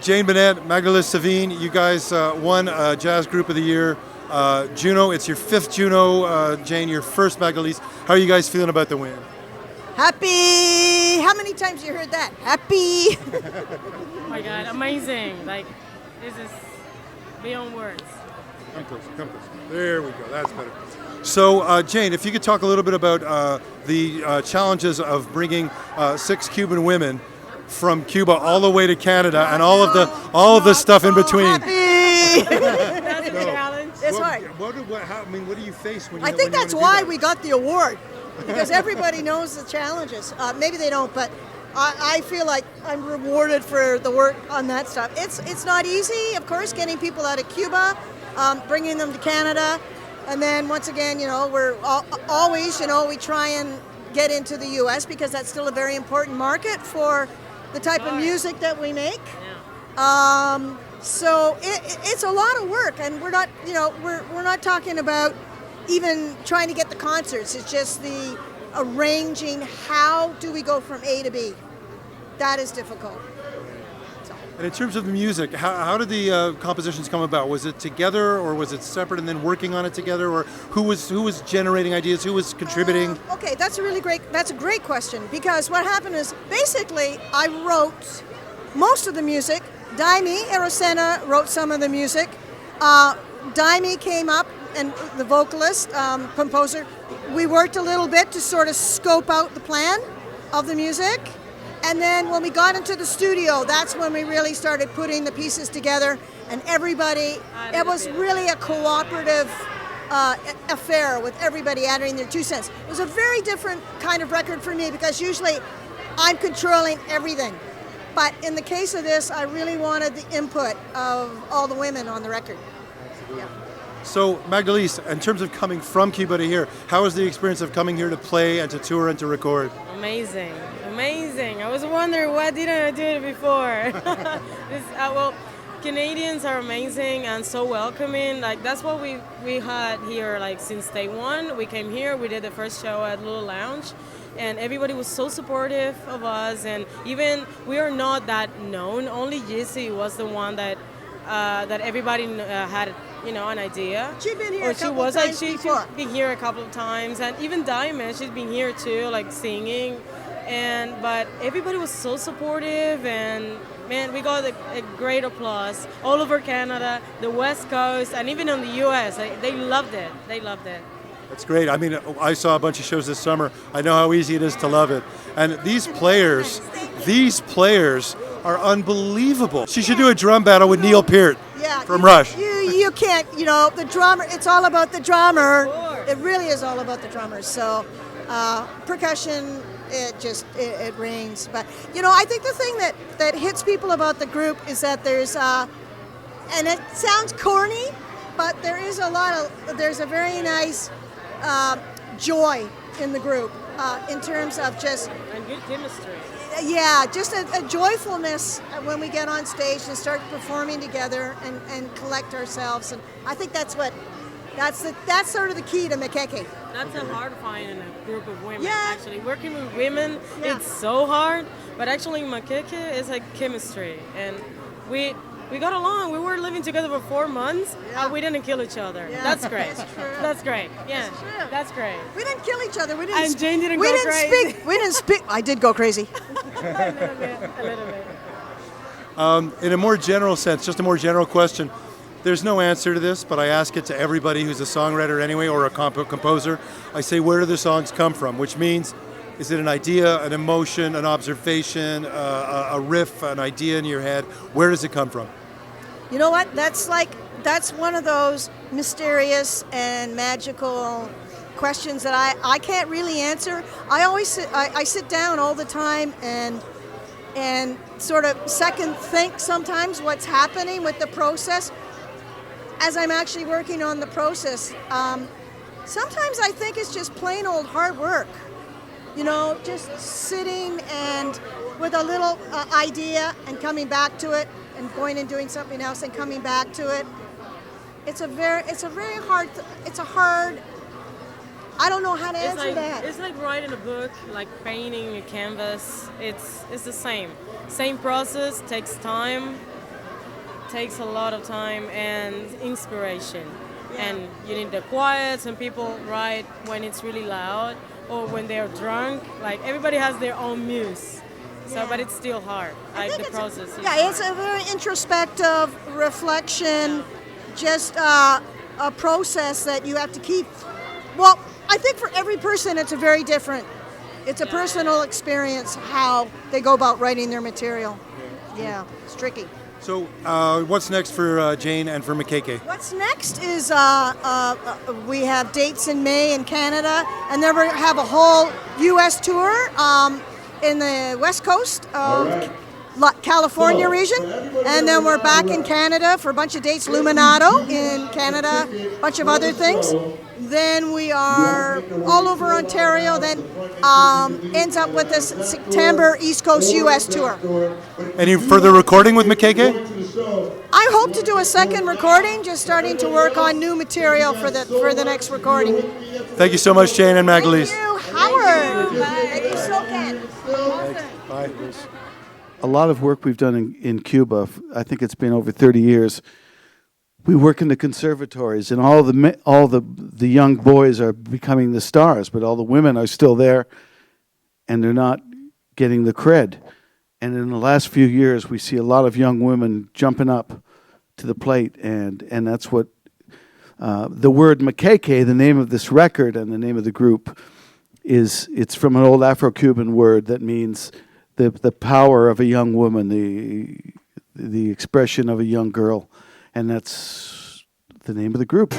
Jane Bunnett, Magdelys Savigne, you guys won Jazz Group of the Year. JUNO, it's your 5th JUNO. Jane, your first Magdelys. How are you guys feeling about the win? Happy! How many times you heard that? Happy! Oh my God, amazing. Like, this is beyond words. Come close, come close. There we go, that's better. So, Jane, if you could talk a little bit about the challenges of bringing 6 Cuban women from Cuba all the way to Canada and all of the stuff in between. That's a challenge. It's hard. What do you face when you I think that's why we got the award, because everybody knows the challenges. Maybe they don't, but I feel like I'm rewarded for the work on that stuff. It's not easy, of course, getting people out of Cuba, bringing them to Canada, and then once again, we're always, we try and get into the U.S. because that's still a very important market for the type of music that we make. Yeah. So it's a lot of work, and we're not, we're not talking about even trying to get the concerts. It's just the arranging. How do we go from A to B? That is difficult. And in terms of the music, how did the compositions come about? Was it together, or was it separate and then working on it together, or who was generating ideas? Who was contributing? Okay, that's a great question, because what happened is basically I wrote most of the music. Daimi Erosena wrote some of the music. Daimi came up, and the vocalist, composer. We worked a little bit to sort of scope out the plan of the music. And then when we got into the studio, that's when we really started putting the pieces together, and everybody, it was really a cooperative affair with everybody adding their 2 cents. It was a very different kind of record for me, because usually I'm controlling everything. But in the case of this, I really wanted the input of all the women on the record. Absolutely. Yeah. So, Magdelys, in terms of coming from Cuba to here, how was the experience of coming here to play and to tour and to record? Amazing, amazing. I was wondering, why didn't I do it before? Well, Canadians are amazing and so welcoming. Like, that's what we had here, like, since day one. We came here, we did the first show at Little Lounge, and everybody was so supportive of us. And even we are not that known. Only Jizzy was the one that everybody had, an idea. She'd been here a couple of times before. She'd been here a couple of times, and even Diamond, she's been here too, like singing. But everybody was so supportive, and man, we got a great applause all over Canada, the West Coast, and even in the U.S. They loved it. They loved it. That's great. I mean, I saw a bunch of shows this summer. I know how easy it is to love it. And these players are unbelievable. She should do a drum battle with Neil Peart from Rush. You can't, the drummer, it's all about the drummer. It really is all about the drummer. So percussion, it rings. But, I think the thing that hits people about the group is that there's, and it sounds corny, but there's a very nice joy in the group in terms of just... And good chemistry. Yeah, just a joyfulness when we get on stage and start performing together and collect ourselves. And I think that's sort of the key to Maqueque. That's a hard find in a group of women, actually. Working with women, it's so hard. But actually, Maqueque is like chemistry. And we got along. We were living together for 4 months, and we didn't kill each other. Yeah. That's great. That's true. That's great. Yeah, that's true. That's great. We didn't kill each other. We didn't. And Jane didn't go crazy. We didn't speak. I did go crazy. A little bit. In a more general sense, just a more general question. There's no answer to this, but I ask it to everybody who's a songwriter anyway, or a composer. I say, where do the songs come from? Which means, is it an idea, an emotion, an observation, a riff, an idea in your head? Where does it come from? You know what? That's one of those mysterious and magical questions that I can't really answer. I sit down all the time and sort of second think sometimes what's happening with the process as I'm actually working on the process. Sometimes I think it's just plain old hard work. Just sitting and with a little idea and coming back to it and going and doing something else and coming back to it. It's a hard, I don't know how to answer that. It's like writing a book, like painting a canvas. It's the same process, takes time, takes a lot of time and inspiration. And you need the quiets, and people write when it's really loud or when they're drunk. Like, everybody has their own muse. So, but it's still hard. Like, the process. It's a very introspective reflection, just a process that you have to keep. Well, I think for every person it's a very different. It's a personal experience how they go about writing their material. Yeah, it's tricky. So what's next for Jane and for Maqueque? What's next is we have dates in May in Canada, and then we have a whole U.S. tour in the west coast of California region, and then we're back in Canada for a bunch of dates, Luminato in Canada, a bunch of other things. Then we are all over Ontario, then ends up with this September East Coast U.S. tour. Any further recording with Maqueque? I hope to do a second recording, just starting to work on new material for the next recording. Thank you so much, Jane and Magdelys. Thank you, Howard. Thank you, SOCAN. Bye. A lot of work we've done in Cuba. I think it's been over 30 years. We work in the conservatories, and all the young boys are becoming the stars, but all the women are still there, and they're not getting the cred. And in the last few years, we see a lot of young women jumping up to the plate, and that's what the word Maqueque, the name of this record and the name of the group, is. It's from an old Afro-Cuban word that means the power of a young woman, the expression of a young girl. And that's the name of the group.